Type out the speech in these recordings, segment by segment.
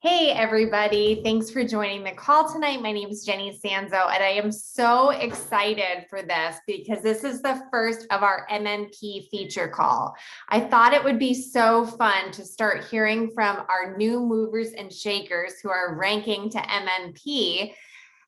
Hey, everybody. Thanks for joining the call tonight. My name is Jenny Sanzo, and I am so excited for this because this is the first of our MMP feature call. I thought it would be so fun to start hearing from our new movers and shakers who are ranking to MMP.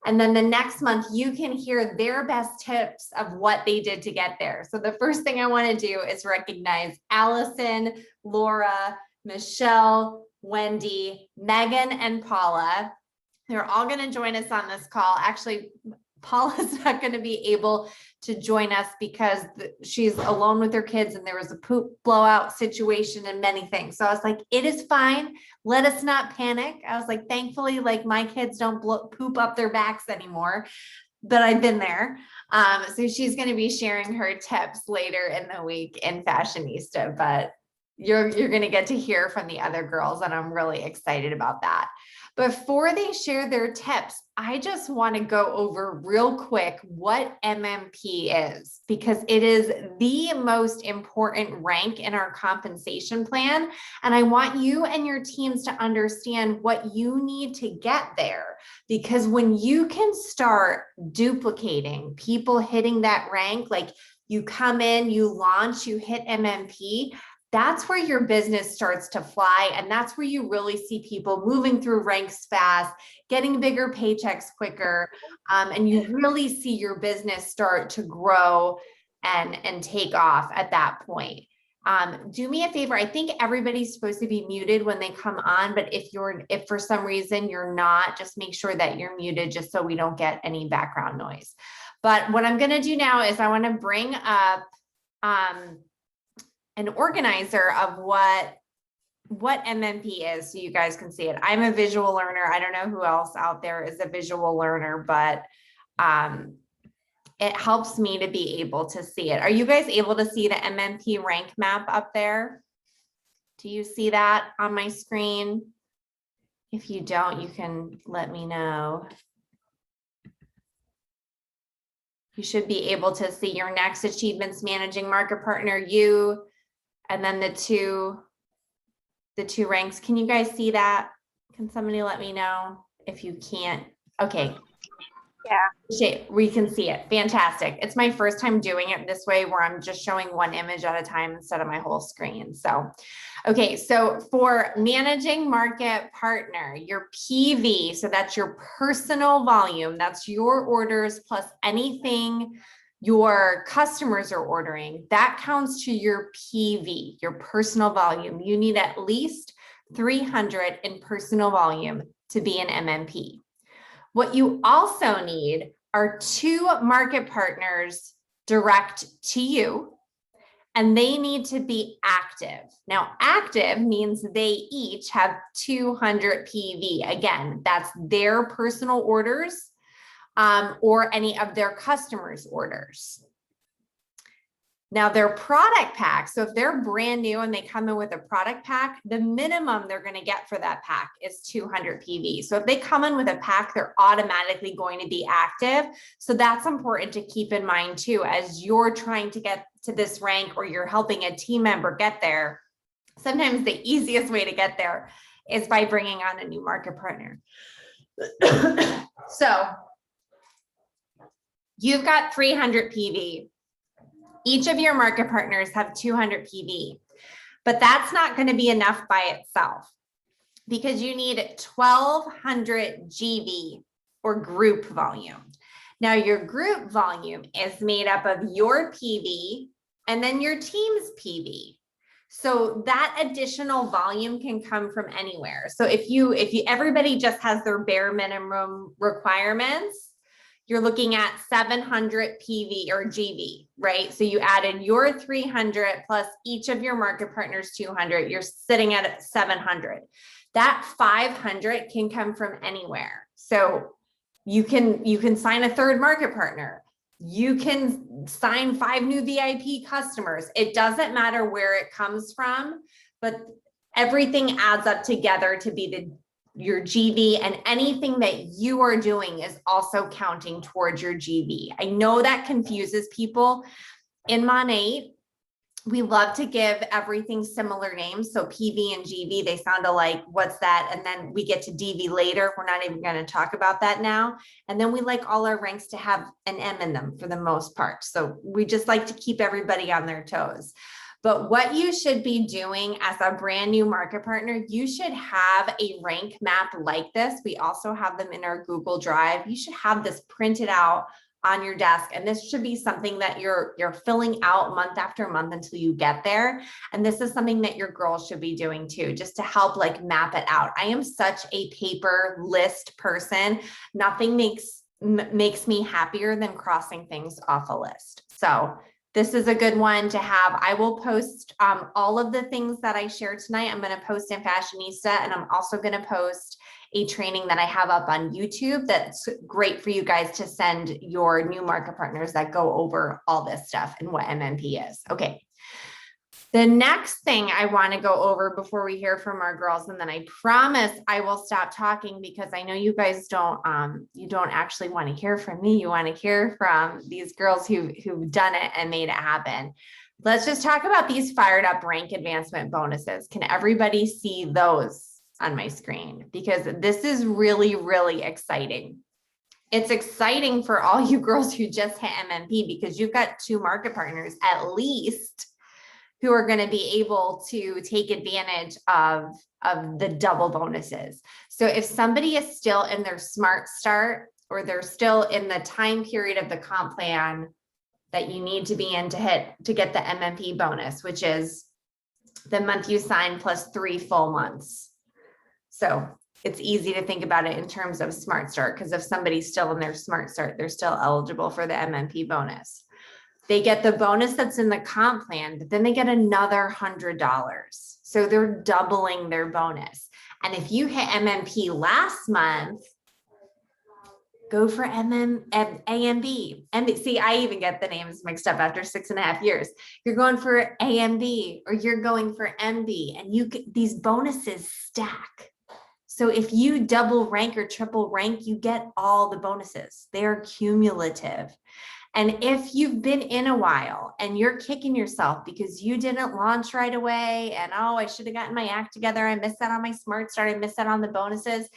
And then the next month, you can hear their best tips of what they did to get there. So the first thing I want to do is recognize Allison, Laura, Michele, Wendy, Meaghan, and Paula. They're all going to join us on this call. Actually, Paula's not going to be able to join us because she's alone with her kids and there was a poop blowout situation and many things. So I was like, it is fine. Let us not panic. I was like, thankfully, like my kids don't poop up their backs anymore, but I've been there. So she's going to be sharing her tips later in the week in Fashionista, but you're going to get to hear from the other girls, and I'm really excited about that. Before they share their tips, I just want to go over real quick what MMP is, because it is the most important rank in our compensation plan. And I want you and your teams to understand what you need to get there, because when you can start duplicating people hitting that rank, like you come in, you launch, you hit MMP, that's where your business starts to fly. And that's where you really see people moving through ranks fast, getting bigger paychecks quicker. And you really see your business start to grow and take off at that point. Do me a favor. I think everybody's supposed to be muted when they come on, but if for some reason you're not, just make sure that you're muted just so we don't get any background noise. But what I'm going to do now is I want to bring up, an organizer of what MMP is so you guys can see it. I'm a visual learner. I don't know who else out there is a visual learner, but it helps me to be able to see it. Are you guys able to see the MMP rank map up there? Do you see that on my screen? If you don't, you can let me know. You should be able to see your next achievements managing market partner, you, and then the two ranks. Can you guys see that? Can somebody let me know if you can't? Okay. Yeah. We can see it. Fantastic. It's my first time doing it this way where I'm just showing one image at a time instead of my whole screen. So, okay. So for managing market partner, your PV, so that's your personal volume, that's your orders plus anything your customers are ordering, that counts to your PV, your personal volume. You need at least 300 in personal volume to be an MMP. What you also need are 2 market partners direct to you, and they need to be active. Now, active means they each have 200 PV. Again, that's their personal orders or any of their customers' orders. Now, their product pack, so if they're brand new and they come in with a product pack, the minimum they're going to get for that pack is 200 PV. So if they come in with a pack, they're automatically going to be active. So that's important to keep in mind too, as you're trying to get to this rank or you're helping a team member get there. Sometimes the easiest way to get there is by bringing on a new market partner. So you've got 300 PV. Each of your market partners have 200 PV, but that's not going to be enough by itself because you need 1,200 GV or group volume. Now, your group volume is made up of your PV and then your team's PV. So that additional volume can come from anywhere. So if everybody just has their bare minimum requirements, you're looking at 700 PV or GV, right? So you added your 300 plus each of your market partners 200, you're sitting at 700. That 500 can come from anywhere. So you can sign a third market partner. You can sign 5 new VIP customers. It doesn't matter where it comes from, but everything adds up together to be your GV, and anything that you are doing is also counting towards your GV. I know that confuses people. In Monat, We love to give everything similar names. So PV and GV, they sound alike. What's that? And then we get to DV later. We're not even going to talk about that now. And then we like all our ranks to have an M in them for the most part. So we just like to keep everybody on their toes. But what you should be doing as a brand new market partner, you should have a rank map like this. We also have them in our Google Drive. You should have this printed out on your desk. And this should be something that you're filling out month after month until you get there. And this is something that your girls should be doing too, just to help like map it out. I am such a paper list person. Nothing makes me happier than crossing things off a list. So this is a good one to have. I will post all of the things that I share tonight. I'm going to post in Fashionista, and I'm also going to post a training that I have up on YouTube that's great for you guys to send your new market partners that go over all this stuff and what MMP is. Okay. The next thing I want to go over before we hear from our girls, and then I promise I will stop talking because I know you guys don't actually want to hear from me. You want to hear from these girls who've done it and made it happen. Let's just talk about these fired up rank advancement bonuses. Can everybody see those on my screen? Because this is really, really exciting. It's exciting for all you girls who just hit MMP because you've got 2 market partners at least who are going to be able to take advantage of the double bonuses. So if somebody is still in their smart start, or they're still in the time period of the comp plan that you need to be in to get the MMP bonus, which is the month you sign plus 3 full months. So it's easy to think about it in terms of smart start, because if somebody's still in their smart start, they're still eligible for the MMP bonus. They get the bonus that's in the comp plan, but then they get another $100. So they're doubling their bonus. And if you hit MMP last month, go for AMB. And see, I even get the names mixed up after 6.5 years. You're going for AMB or you're going for MB, and you get these bonuses stack. So if you double rank or triple rank, you get all the bonuses. They are cumulative. And if you've been in a while and you're kicking yourself because you didn't launch right away and, oh, I should have gotten my act together, I missed that on my smart start, I missed that on the bonuses.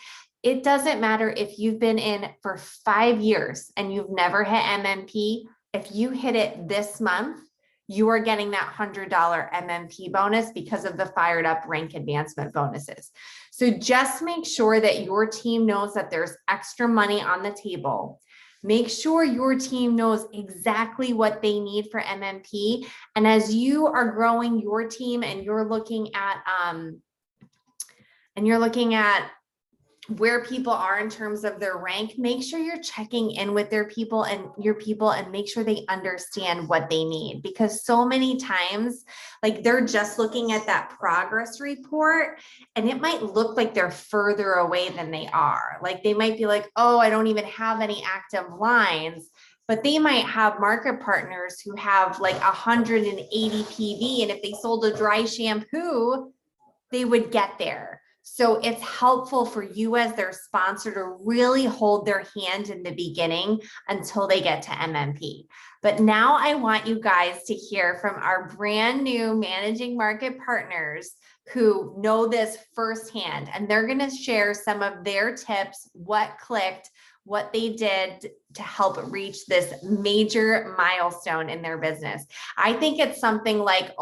It doesn't matter if you've been in for 5 years and you've never hit MMP. If you hit it this month, you are getting that $100 MMP bonus because of the fired up rank advancement bonuses. So just make sure that your team knows that there's extra money on the table. Make sure your team knows exactly what they need for MMP. And as you are growing your team and you're looking at where people are in terms of their rank, make sure you're checking in with your people and make sure they understand what they need. Because so many times, like, they're just looking at that progress report and it might look like they're further away than they are. Like, they might be like, oh, I don't even have any active lines, but they might have market partners who have like 180 PV. And if they sold a dry shampoo, they would get there. So it's helpful for you as their sponsor to really hold their hand in the beginning until they get to MMP. But now I want you guys to hear from our brand new managing market partners who know this firsthand, and they're going to share some of their tips, what clicked, what they did to help reach this major milestone in their business. I think it's something like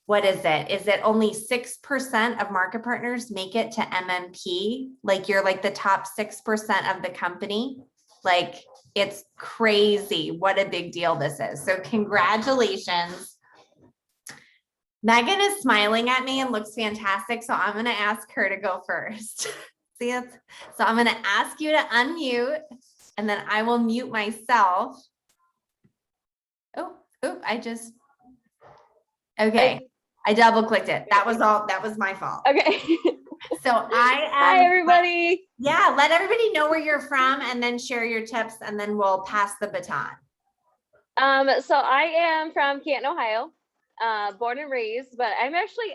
what is it? Is it only 6% of market partners make it to MMP? Like, you're like the top 6% of the company. Like, it's crazy what a big deal this is. So congratulations. Meaghan is smiling at me and looks fantastic. So I'm going to ask her to go first. See it? So I'm going to ask you to unmute, and then I will mute myself. Okay. I double clicked it. That was my fault. Okay. So Hi, everybody. Yeah. Let everybody know where you're from and then share your tips, and then we'll pass the baton. So I am from Canton, Ohio, born and raised, but I'm actually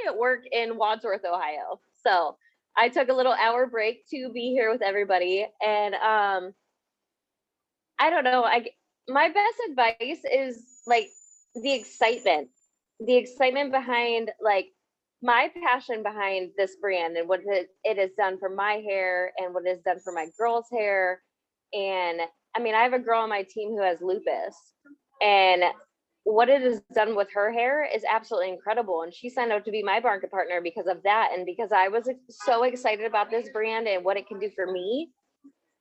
at work in Wadsworth, Ohio. So I took a little hour break to be here with everybody. And, I don't know, my best advice is, like, the excitement behind like my passion behind this brand and what it has done for my hair and what it has done for my girls' hair. And I mean, I have a girl on my team who has lupus, and what it has done with her hair is absolutely incredible. And she signed up to be my market partner because of that. And because I was so excited about this brand and what it can do for me,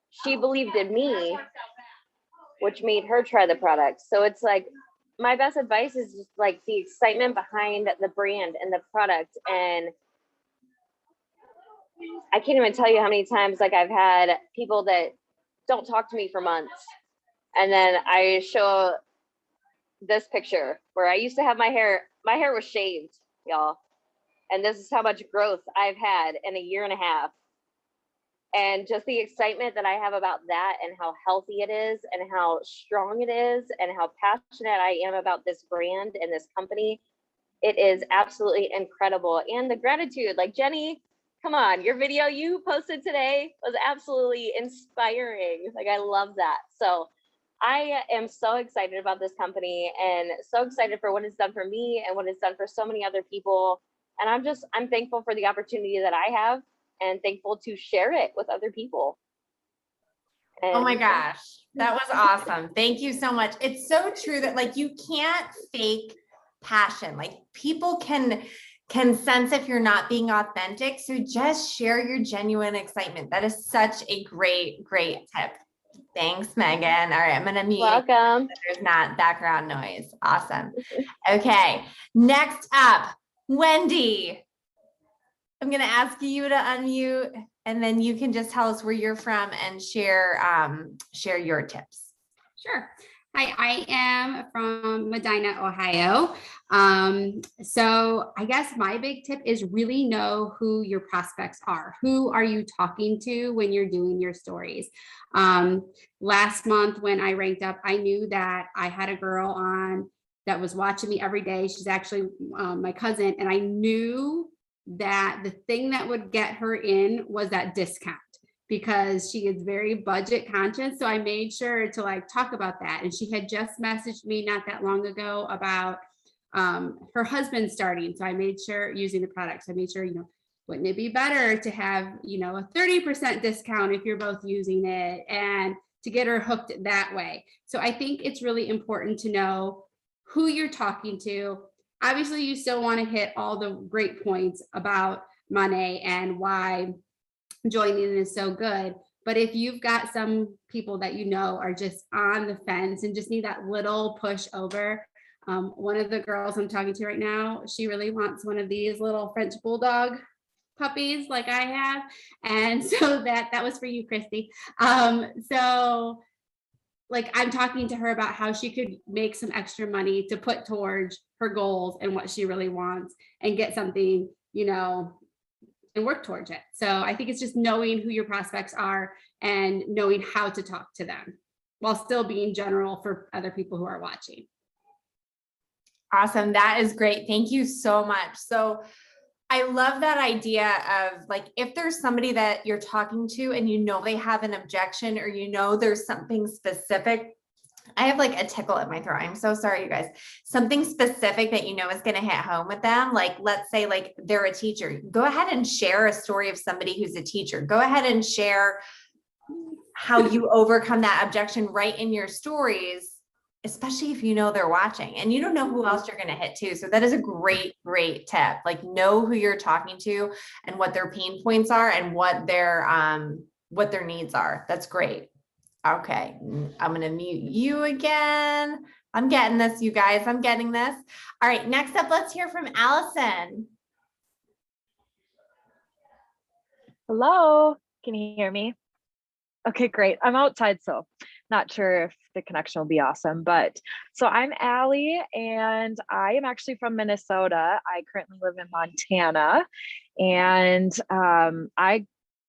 she believed in me, which made her try the product. So it's like, my best advice is just like the excitement behind the brand and the product. And I can't even tell you how many times like I've had people that don't talk to me for months. And then I show this picture where I used to have my hair was shaved, y'all. And this is how much growth I've had in a year and a half. And just the excitement that I have about that and how healthy it is and how strong it is and how passionate I am about this brand and this company, it is absolutely incredible. And the gratitude, like Jenny, come on, your video you posted today was absolutely inspiring. Like, I love that. So I am so excited about this company and so excited for what it's done for me and what it's done for so many other people. And I'm thankful for the opportunity that I have and thankful to share it with other people. Oh my gosh, that was awesome. Thank you so much. It's so true that like you can't fake passion. Like people can sense if you're not being authentic. So just share your genuine excitement. That is such a great tip. Thanks, Meaghan. All right, I'm gonna mute. Welcome. So there's not background noise. Awesome. Okay, next up, Wendy. I'm going to ask you to unmute, and then you can just tell us where you're from and share your tips. Sure. Hi, I am from Medina, Ohio. So I guess my big tip is really know who your prospects are. Who are you talking to when you're doing your stories? Last month when I ranked up, I knew that I had a girl on that was watching me every day. She's actually my cousin, and I knew that the thing that would get her in was that discount because she is very budget conscious. So I made sure to like talk about that. And she had just messaged me not that long ago about her husband starting. So I made sure using the products, I made sure, wouldn't it be better to have, a 30% discount if you're both using it, and to get her hooked that way. So I think it's really important to know who you're talking to. Obviously, you still want to hit all the great points about Monat and why joining is so good. But if you've got some people that are just on the fence and just need that little push over, one of the girls I'm talking to right now, she really wants one of these little French bulldog puppies like I have. And so that was for you, Christy. So like I'm talking to her about how she could make some extra money to put towards her goals and what she really wants and get something, and work towards it. So I think it's just knowing who your prospects are and knowing how to talk to them while still being general for other people who are watching. Awesome. That is great. Thank you so much. So I love that idea of like, if there's somebody that you're talking to and they have an objection or there's something specific. I have like a tickle in my throat. I'm so sorry, you guys. Something specific that is going to hit home with them. Like, let's say like they're a teacher. Go ahead and share a story of somebody who's a teacher. Go ahead and share how you overcome that objection right in your stories, especially if they're watching and you don't know who else you're going to hit too. So that is a great tip. Like, know who you're talking to and what their pain points are and what their needs are. That's great. Okay, I'm going to mute you again. I'm getting this, you guys. I'm getting this. All right, next up, let's hear from Allison. Hello, can you hear me? Okay, great. I'm outside, so not sure if the connection will be awesome, but so I'm Allie and I am actually from Minnesota. I currently live in Montana, and I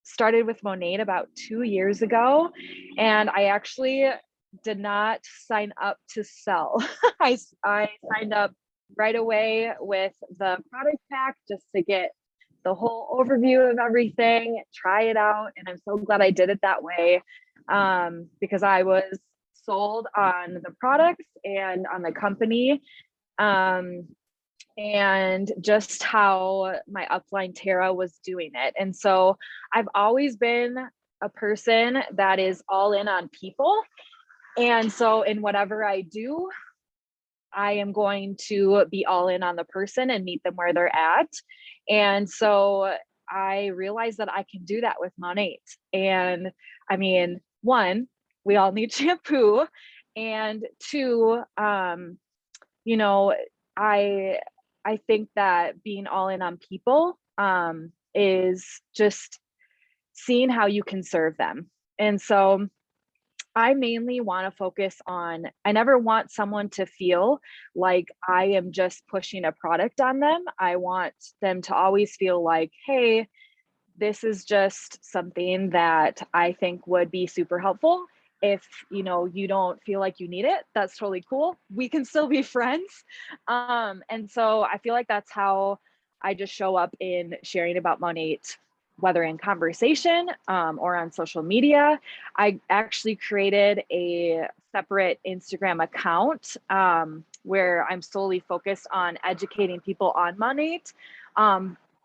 started with Monat about 2 years ago, and I actually did not sign up to sell. I signed up right away with the product pack just to get the whole overview of everything, try it out, and I'm so glad I did it that way because I was sold on the products and on the company, and just how my upline Tara was doing it. And so I've always been a person that is all in on people. And so in whatever I do, I am going to be all in on the person and meet them where they're at. And so I realized that I can do that with Monat. And I mean, one, we all need shampoo. And two, you know, I think that being all in on people is just seeing how you can serve them. And so I mainly want to focus on, I never want someone to feel like I am just pushing a product on them. I want them to always feel like, hey, this is just something that I think would be super helpful. If you don't feel like you need it, that's totally cool. We can still be friends. And so I feel like that's how I just show up in sharing about Monat, whether in conversation or on social media. I actually created a separate Instagram account where I'm solely focused on educating people on Monat,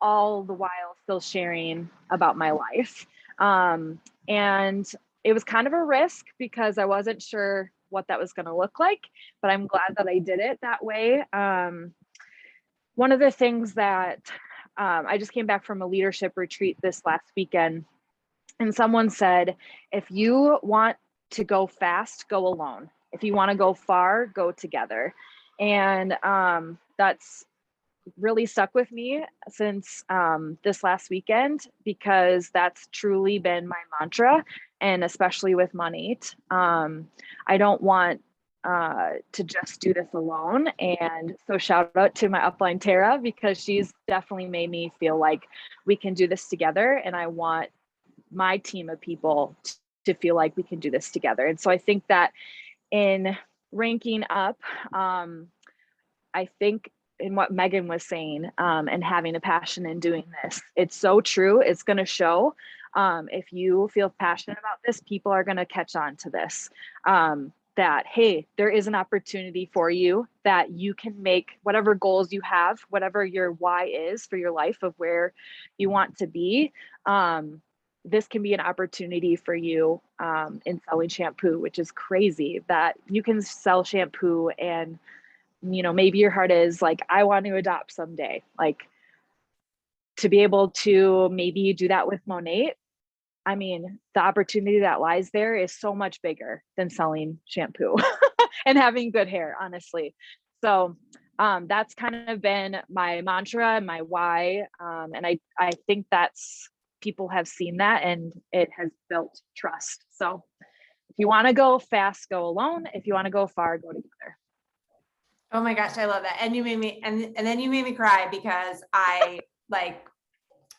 all the while still sharing about my life. And it was kind of a risk because I wasn't sure what that was going to look like, but I'm glad that I did it that way. One of the things that I just came back from a leadership retreat this last weekend, and someone said, if you want to go fast, go alone. If you want to go far, go together. And that's really stuck with me since this last weekend, because that's truly been my mantra, and especially with Monat. I don't want to just do this alone. And so shout out to my upline Tara, because she's definitely made me feel like we can do this together, and I want my team of people to feel like we can do this together. And so I think that in ranking up, I think in what Meaghan was saying, and having a passion in doing this, it's so true. It's going to show. If you feel passionate about this, people are going to catch on to this. That, hey, there is an opportunity for you, that you can make whatever goals you have, whatever your why is for your life of where you want to be. This can be an opportunity for you in selling shampoo, which is crazy that you can sell shampoo and, maybe your heart is like, I want to adopt someday. Like, to be able to maybe do that with Monat, I mean, the opportunity that lies there is so much bigger than selling shampoo and having good hair, honestly. So that's kind of been my mantra and my why. And I think that's, people have seen that, and it has built trust. So if you want to go fast, go alone. If you want to go far, go together. Oh my gosh, I love that. And you made me, and then you made me cry, because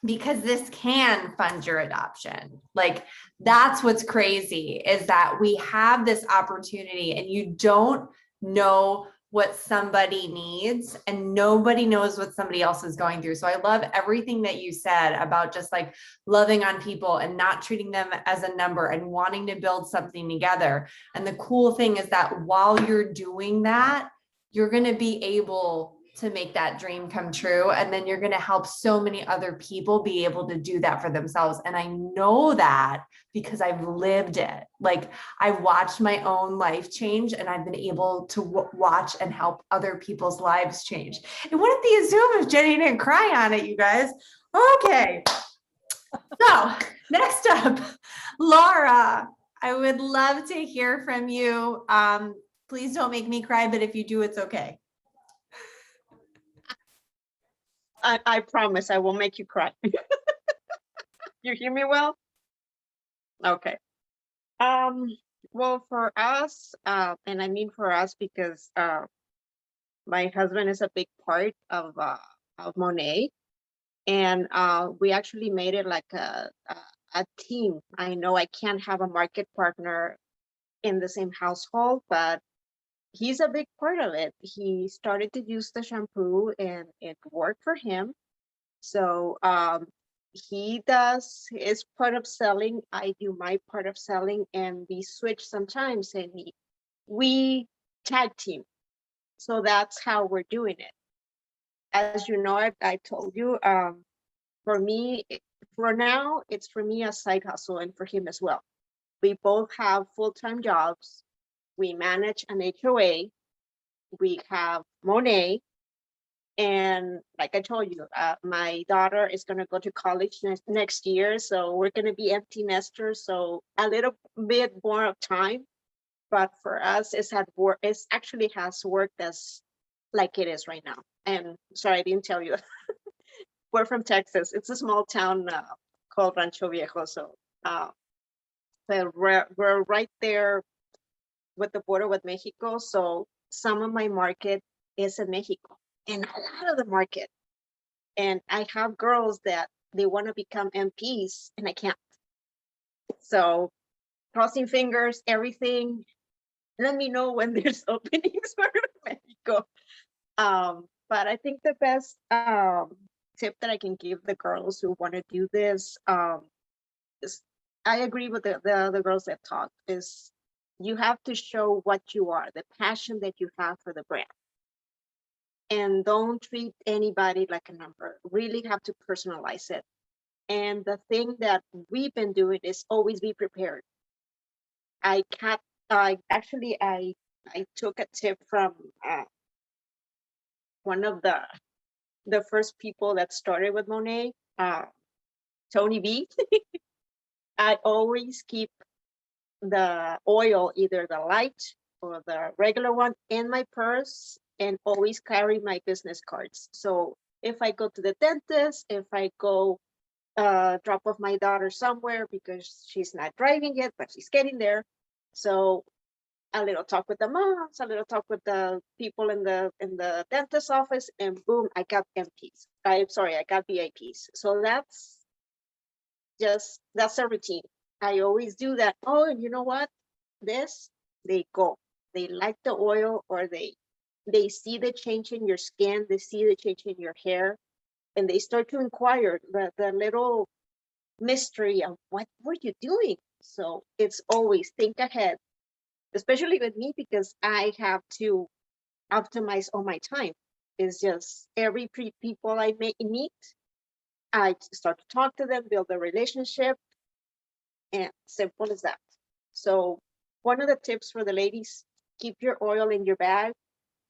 because this can fund your adoption. Like, that's what's crazy, is that we have this opportunity, and you don't know what somebody needs, and nobody knows what somebody else is going through. So I love everything that you said about just like loving on people and not treating them as a number and wanting to build something together. And the cool thing is that while you're doing that, you're going to be able to make that dream come true. And then you're going to help so many other people be able to do that for themselves. And I know that because I've lived it. Like, I watched my own life change, and I've been able to watch and help other people's lives change. It wouldn't be a Zoom if Jenny didn't cry on it, you guys. Okay. So next up, Laura, I would love to hear from you. Please don't make me cry, but if you do, it's okay. I promise I will make you cry. You hear me well? Okay. Well, for us, and I mean for us because my husband is a big part of Monat, and we actually made it like a team. I know I can't have a market partner in the same household, but he's a big part of it. He started to use the shampoo and it worked for him. So he does his part of selling, I do my part of selling, and we switch sometimes, and we tag team. So that's how we're doing it. As you know, I told you, for me, for now, it's for me a side hustle and for him as well. We both have full-time jobs. We manage an HOA. We have Monet. And like I told you, my daughter is going to go to college next year. So we're going to be empty nesters. So a little bit more of time. But for us, it's had work. It actually has worked as like it is right now. And sorry, I didn't tell you. We're from Texas. It's a small town called Rancho Viejo. So we're right there with the border with Mexico. So some of my market is in Mexico and a lot of the market. And I have girls that they want to become MPs and I can't. So crossing fingers, everything. Let me know when there's openings for Mexico. But I think the best tip that I can give the girls who want to do this is, I agree with the girls that talk, is you have to show what you are, the passion that you have for the brand. And don't treat anybody like a number. Really have to personalize it. And the thing that we've been doing is always be prepared. I took a tip from one of the first people that started with Monet, Tony B. I always keep the oil, either the light or the regular one, in my purse, and always carry my business cards. So if I go to the dentist, if I go drop off my daughter somewhere because she's not driving yet, but she's getting there. So a little talk with the moms, a little talk with the people in the dentist office, and boom, I got MPs. I got VIPs. So that's a routine. I always do that. Oh, and you know what? They go. They like the oil, or they see the change in your skin, they see the change in your hair, and they start to inquire the little mystery of what were you doing? So it's always think ahead, especially with me, because I have to optimize all my time. It's just every people I meet, I start to talk to them, build a relationship, and simple as that. So one of the tips for the ladies, keep your oil in your bag,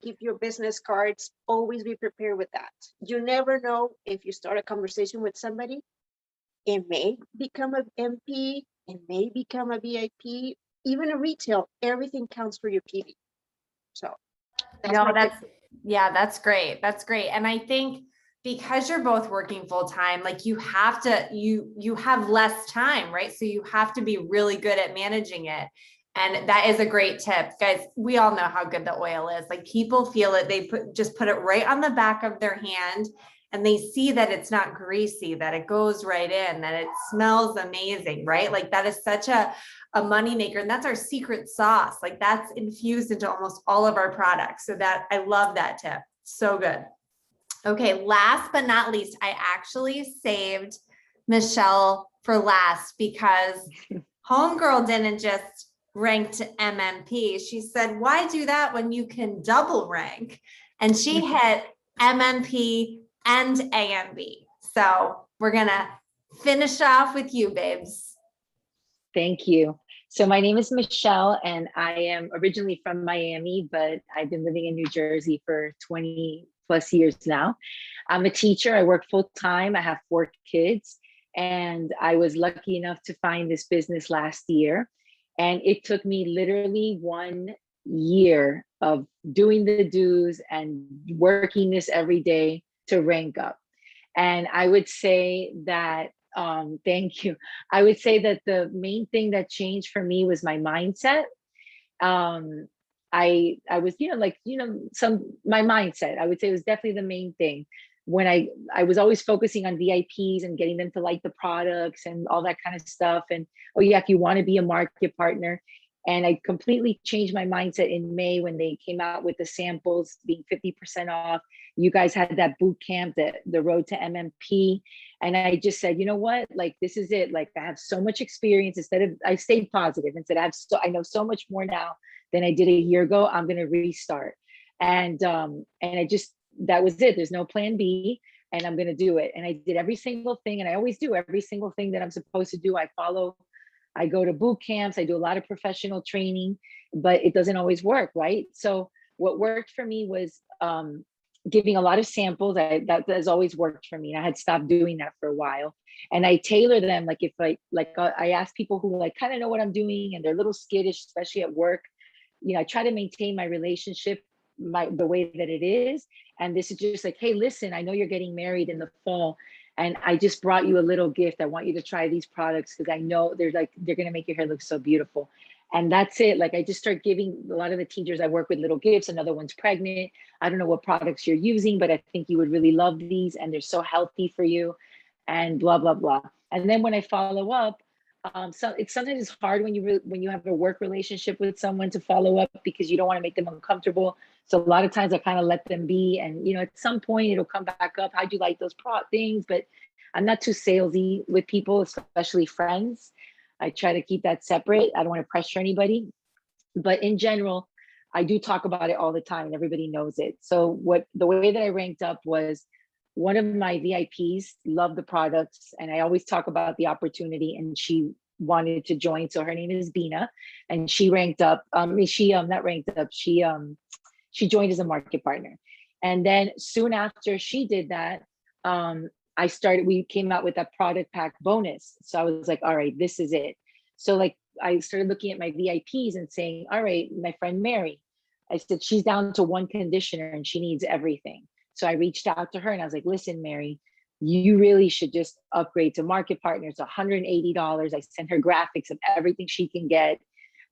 keep your business cards, always be prepared with that. You never know, if you start a conversation with somebody, it may become an MP, it may become a VIP, even a retail, everything counts for your PV. So that's great. That's great. And I think because you're both working full time, like you have less time, right? So you have to be really good at managing it. And that is a great tip, guys. We all know how good the oil is. Like people feel it. They just put it right on the back of their hand, and they see that it's not greasy, that it goes right in, that it smells amazing, right? Like that is such a money maker. And that's our secret sauce. Like that's infused into almost all of our products. So that I love that tip. So good. Okay. Last but not least, I actually saved Michele for last because Homegirl didn't just rank to MMP. She said, why do that when you can double rank? And she hit MMP and AMB. So we're going to finish off with you, babes. Thank you. So my name is Michele, and I am originally from Miami, but I've been living in New Jersey for 20 plus years now. I'm a teacher. I work full time. I have 4 kids, and I was lucky enough to find this business last year. And it took me literally 1 year of doing the dues and working this every day to rank up. And I would say that, thank you. I would say that the main thing that changed for me was my mindset. I was, my mindset, I would say, was definitely the main thing. When I was always focusing on VIPs and getting them to like the products and all that kind of stuff. And, oh yeah, if you want to be a market partner. And I completely changed my mindset in May when they came out with the samples being 50% off. You guys had that boot camp, the road to MMP. And I just said, you know what, like, this is it. Like, I have so much experience. I stayed positive and said, I know so much more now than I did a year ago. I'm going to restart. And I just, that was it. There's no plan B, and I'm going to do it. And I did every single thing. And I always do every single thing that I'm supposed to do. I go to boot camps. I do a lot of professional training, but it doesn't always work, right? So what worked for me was giving a lot of samples. That has always worked for me. And I had stopped doing that for a while. And I tailor them. Like if I ask people who like kind of know what I'm doing and they're a little skittish, especially at work, you know, I try to maintain my relationship the way that it is. And this is just like, hey, listen, I know you're getting married in the fall, and I just brought you a little gift. I want you to try these products because I know they're going to make your hair look so beautiful. And that's it. Like I just start giving a lot of the teachers I work with little gifts. Another one's pregnant. I don't know what products you're using, but I think you would really love these, and they're so healthy for you, and blah, blah, blah. And then when I follow up, so sometimes it's hard when you have a work relationship with someone to follow up because you don't want to make them uncomfortable. So a lot of times I kind of let them be, and you know, at some point it'll come back up. How'd you like those things? But I'm not too salesy with people, especially friends. I try to keep that separate. I don't want to pressure anybody, but in general, I do talk about it all the time, and everybody knows it. So the way that I ranked up was, one of my VIPs loved the products, and I always talk about the opportunity, and she wanted to join. So her name is Bina, and she ranked up. Not ranked up. She joined as a market partner. And then soon after she did that, we came out with a product pack bonus. So I was like, all right, this is it. So like I started looking at my VIPs and saying, all right, my friend Mary, I said, she's down to one conditioner and she needs everything. So I reached out to her and I was like, listen, Mary, you really should just upgrade to market partners, $180. I sent her graphics of everything she can get.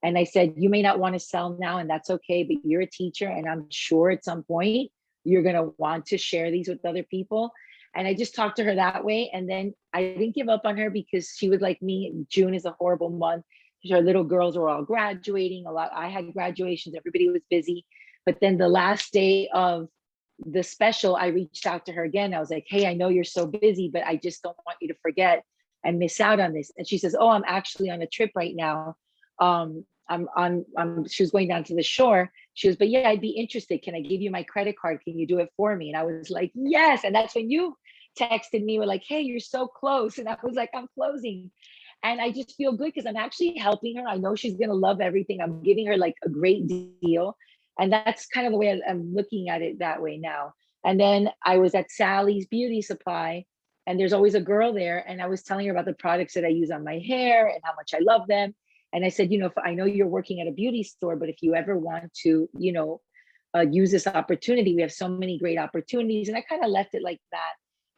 And I said, you may not want to sell now, and that's okay, but you're a teacher, and I'm sure at some point you're going to want to share these with other people. And I just talked to her that way. And then I didn't give up on her because she was like me. June is a horrible month. Her little girls were all graduating. I had graduations. Everybody was busy. But then the last day of the special, I reached out to her again. I was like, hey, I know you're so busy, but I just don't want you to forget and miss out on this. And she says, oh, I'm actually on a trip right now. She was going down to the shore. She was, but yeah, I'd be interested. Can I give you my credit card? Can you do it for me? And I was like, yes. And that's when you texted me, were like, hey, you're so close. And I was like, I'm closing. And I just feel good because I'm actually helping her. I know she's going to love everything. I'm giving her like a great deal. And that's kind of the way I'm looking at it that way now. And then I was at Sally's Beauty Supply, and there's always a girl there. And I was telling her about the products that I use on my hair and how much I love them. And I said, you know, if I know you're working at a beauty store, but if you ever want to, you know, use this opportunity, we have so many great opportunities. And I kind of left it like that.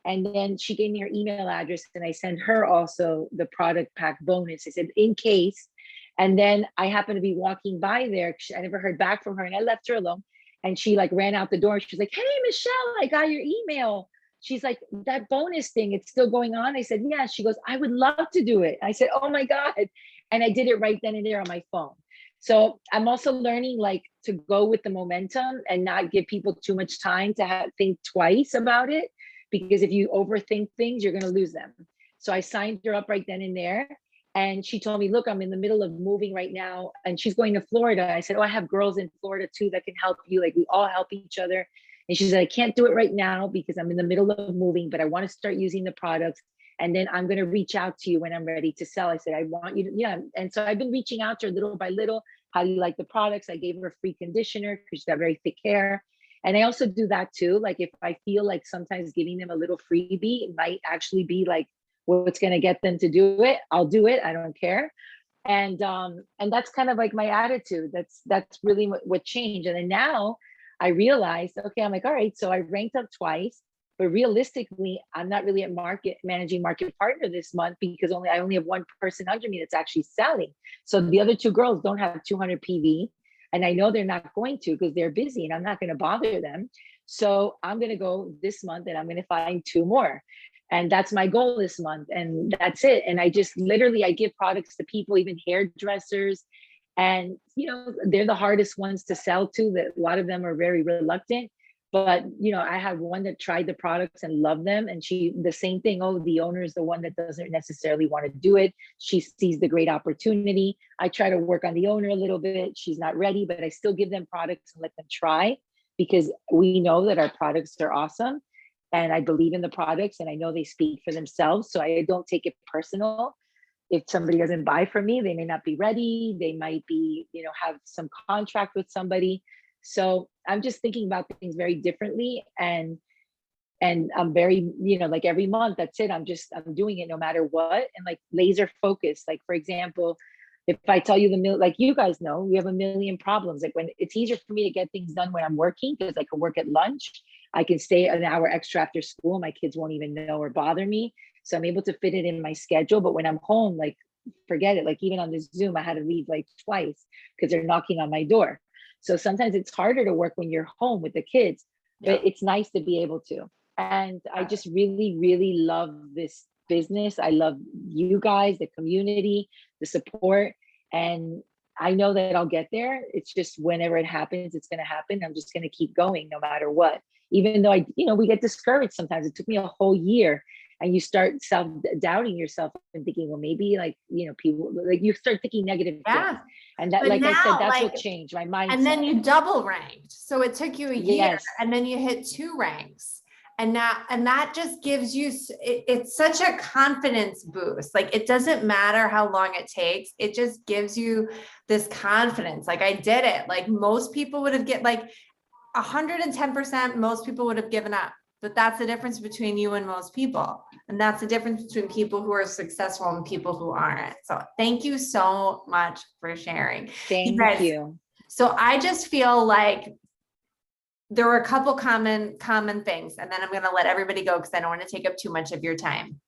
And then she gave me her email address, and I sent her also the product pack bonus. I said, in case. And then I happened to be walking by there. I never heard back from her, and I left her alone. And she like ran out the door. She was like, hey, Michelle, I got your email. She's like, that bonus thing, it's still going on. I said, yeah. She goes, I would love to do it. I said, oh my God. And I did it right then and there on my phone. So I'm also learning like to go with the momentum and not give people too much time to think twice about it. Because if you overthink things, you're going to lose them. So I signed her up right then and there. And she told me, look, I'm in the middle of moving right now. And she's going to Florida. I said, oh, I have girls in Florida too that can help you. Like we all help each other. And she said, I can't do it right now because I'm in the middle of moving, but I want to start using the products. And then I'm going to reach out to you when I'm ready to sell. I said, I want you to, yeah. And so I've been reaching out to her little by little. How do you like the products? I gave her a free conditioner because she's got very thick hair. And I also do that too. Like if I feel like sometimes giving them a little freebie, it might actually be like what's going to get them to do it. I'll do it. I don't care. And that's kind of like my attitude. That's really what changed. And then now I realized, okay, I'm like, all right, so I ranked up twice, but realistically, I'm not really at managing market partner this month because I only have one person under me that's actually selling. So the other two girls don't have 200 PV. And I know they're not going to because they're busy and I'm not going to bother them. So I'm going to go this month and I'm going to find two more. And that's my goal this month. And that's it. And I just literally, I give products to people, even hairdressers. And, you know, they're the hardest ones to sell to. That a lot of them are very reluctant. But, you know, I have one that tried the products and loved them. And the same thing. Oh, the owner is the one that doesn't necessarily want to do it. She sees the great opportunity. I try to work on the owner a little bit. She's not ready, but I still give them products and let them try because we know that our products are awesome, and I believe in the products, and I know they speak for themselves. So I don't take it personal. If somebody doesn't buy from me, they may not be ready. They might be, have some contract with somebody. So I'm just thinking about things very differently. And I'm very, like every month, that's it. I'm doing it no matter what. And like laser focused. Like, for example, if I tell you like you guys know, we have a million problems. Like when it's easier for me to get things done when I'm working, because I can work at lunch. I can stay an hour extra after school. My kids won't even know or bother me. So I'm able to fit it in my schedule. But when I'm home, like, forget it. Like even on this Zoom, I had to leave like twice because they're knocking on my door. So sometimes it's harder to work when you're home with the kids, but it's nice to be able to. And I just really, really love this business. I love you guys, the community, the support. And I know that I'll get there. It's just whenever it happens, it's going to happen. I'm just going to keep going no matter what. Even though we get discouraged sometimes. It took me a whole year. And you start self-doubting yourself and thinking, well, maybe people, like you start thinking negative things. And that, like I said, that's what changed my mindset. And then you double ranked. So it took you a year, Yes. and then you hit 2 ranks. And that just gives you, it's such a confidence boost. Like it doesn't matter how long it takes. It just gives you this confidence. Like I did it. Like most people would have get like 110%, most people would have given up. But that's the difference between you and most people. And that's the difference between people who are successful and people who aren't. So thank you so much for sharing. Thank you. So I just feel like there were a couple common things, and then I'm going to let everybody go because I don't want to take up too much of your time.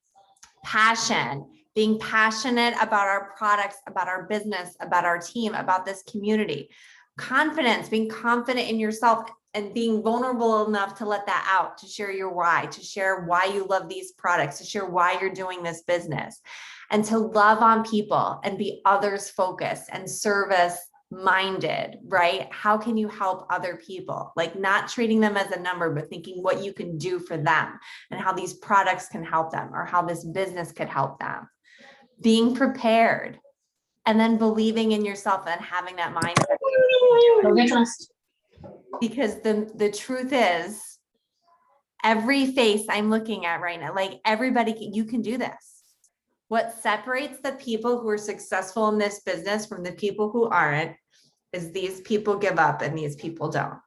Passion, being passionate about our products, about our business, about our team, about this community. Confidence, being confident in yourself and being vulnerable enough to let that out, to share your why, to share why you love these products, to share why you're doing this business, and to love on people and be others focused and service minded, right? How can you help other people? Like not treating them as a number, but thinking what you can do for them and how these products can help them or how this business could help them. Being prepared and then believing in yourself and having that mindset. Because the truth is, every face I'm looking at right now, like everybody, you can do this. What separates the people who are successful in this business from the people who aren't is these people give up and these people don't.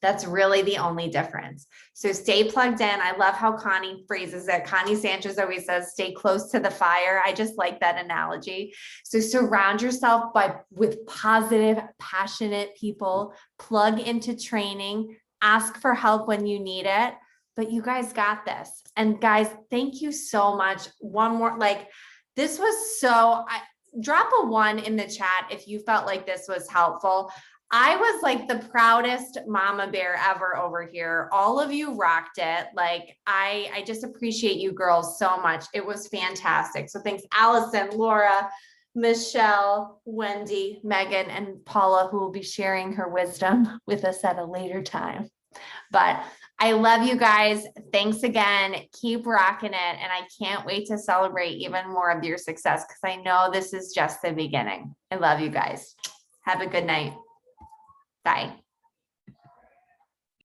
That's really the only difference. So stay plugged in. I love how Connie phrases it. Connie Sanchez always says, stay close to the fire. I just like that analogy. So surround yourself with positive, passionate people, plug into training, ask for help when you need it, but you guys got this. And guys, thank you so much. One more, this was drop a 1 in the chat if you felt like this was helpful. I was like the proudest mama bear ever over here. All of you rocked it. Like I just appreciate you girls so much. It was fantastic. So thanks Allison, Laura, Michele, Wendy, Meaghan, and Paula, who will be sharing her wisdom with us at a later time. But I love you guys. Thanks again. Keep rocking it. And I can't wait to celebrate even more of your success because I know this is just the beginning. I love you guys. Have a good night. Bye.